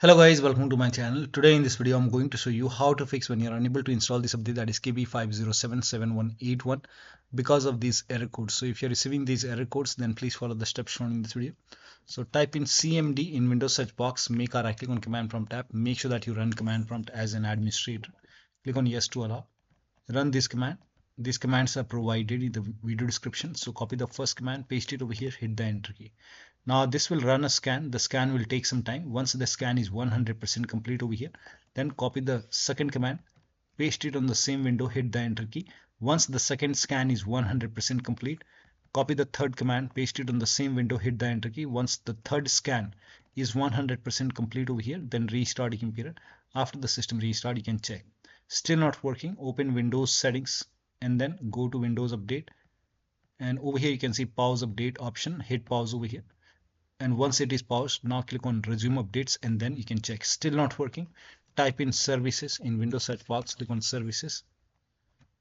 Hello guys, welcome to my channel. Today in this video I'm going to show you how to fix when you're unable to install this update, that is KB5077181, because of these error codes. So if you're receiving these error codes, then please follow the steps shown in this video. So type in CMD in Windows search box, make a right click on command prompt tab, make sure that you run command prompt as an administrator. Click on yes to allow. Run this command. These commands are provided in the video description. So copy the first command, paste it over here, hit the enter key. Now this will run a scan. The scan will take some time. Once the scan is 100% complete over here, then copy the second command, paste it on the same window, hit the enter key. Once the second scan is 100% complete, copy the third command, paste it on the same window, hit the enter key. Once the third scan is 100% complete over here, then restart your computer. After the system restart, you can check. Still not working, open Windows settings and then go to Windows Update. And over here you can see pause update option, hit pause over here. And once it is paused, now click on resume updates and then you can check. Still not working, type in services in Windows search box, click on services.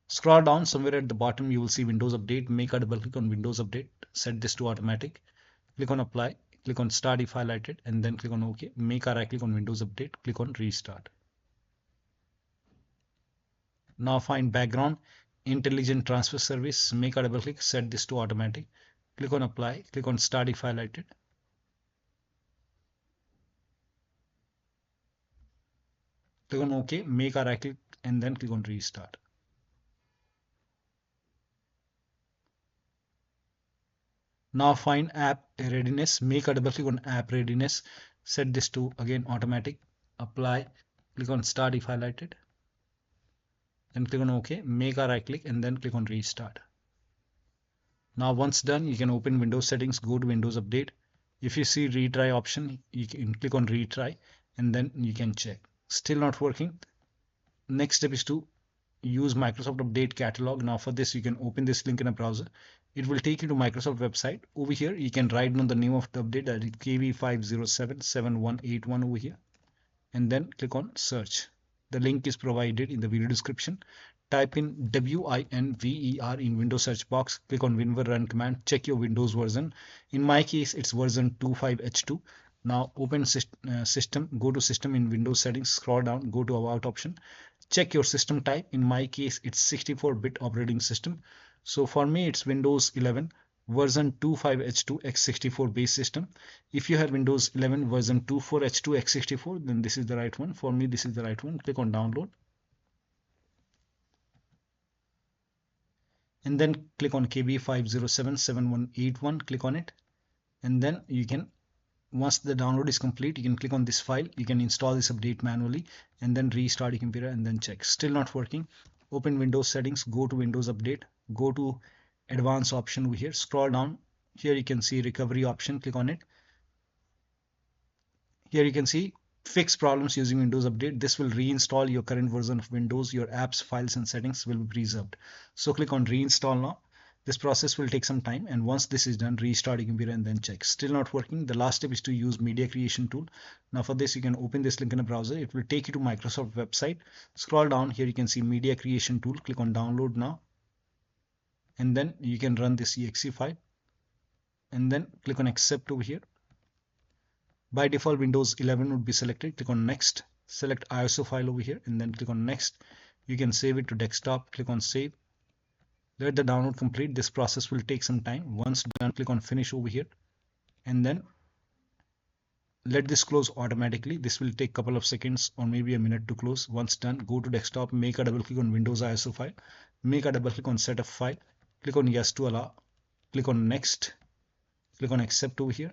Scroll down, somewhere at the bottom you will see Windows Update. Make a double click on Windows Update, set this to automatic, click on apply, click on start if highlighted and then click on OK. Make a right click on Windows Update, click on restart. Now find background intelligent transfer service, make a double click, set this to automatic, click on apply, click on start if highlighted. Click on OK, make a right click and then click on restart. Now find app readiness, make a double click on app readiness, set this to again automatic, apply, click on start if highlighted, then click on OK, make a right click and then click on restart. Now once done, you can open Windows settings, go to Windows Update. If you see retry option, you can click on retry and then you can check. Still not working. Next step is to use Microsoft Update Catalog. Now for this, you can open this link in a browser. It will take you to Microsoft website. Over here, you can write down the name of the update, that is KB5077181 over here, and then click on search. The link is provided in the video description. Type in WINVER in Windows search box, click on WinVer run command, check your Windows version. In my case, it's version 25H2. Now open system, go to system in Windows settings, scroll down, go to about option, check your system type. In my case, it's 64-bit operating system. So for me, it's Windows 11 version 25H2 x64 base system. If you have Windows 11 version 24H2 x64, then this is the right one. For me, this is the right one. Click on download. And then click on KB5077181, click on it. And then you can, once the download is complete, you can click on this file, you can install this update manually and then restart your computer and then check. Still not working, open Windows settings, go to Windows Update, go to advanced option over here, scroll down. Here you can see recovery option, click on it. Here you can see fix problems using Windows Update. This will reinstall your current version of Windows. Your apps, files and settings will be preserved. So click on reinstall now. This process will take some time, and once this is done, restart your computer and then check. Still not working. The last step is to use media creation tool. Now for this, you can open this link in a browser. It will take you to Microsoft website. Scroll down, here you can see media creation tool, click on download now, and then you can run this exe file and then click on accept over here. By default, Windows 11 would be selected. Click on next, select ISO file over here and then click on next. You can save it to desktop, click on save. Let the download complete. This process will take some time. Once done, click on finish over here and then let this close automatically. This will take a couple of seconds or maybe a minute to close. Once done, go to desktop, make a double click on Windows ISO file, make a double click on setup file, click on yes to allow, click on next, click on accept over here.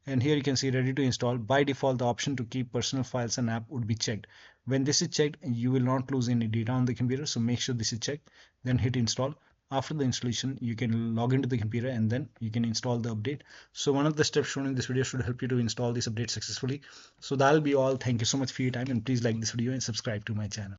And here you can see ready to install. By default, the option to keep personal files and app would be checked. When this is checked, you will not lose any data on the computer, so make sure this is checked. Then hit install. After the installation, you can log into the computer and then you can install the update. So one of the steps shown in this video should help you to install this update successfully. So that'll be all. Thank you so much for your time, and please like this video and subscribe to my channel.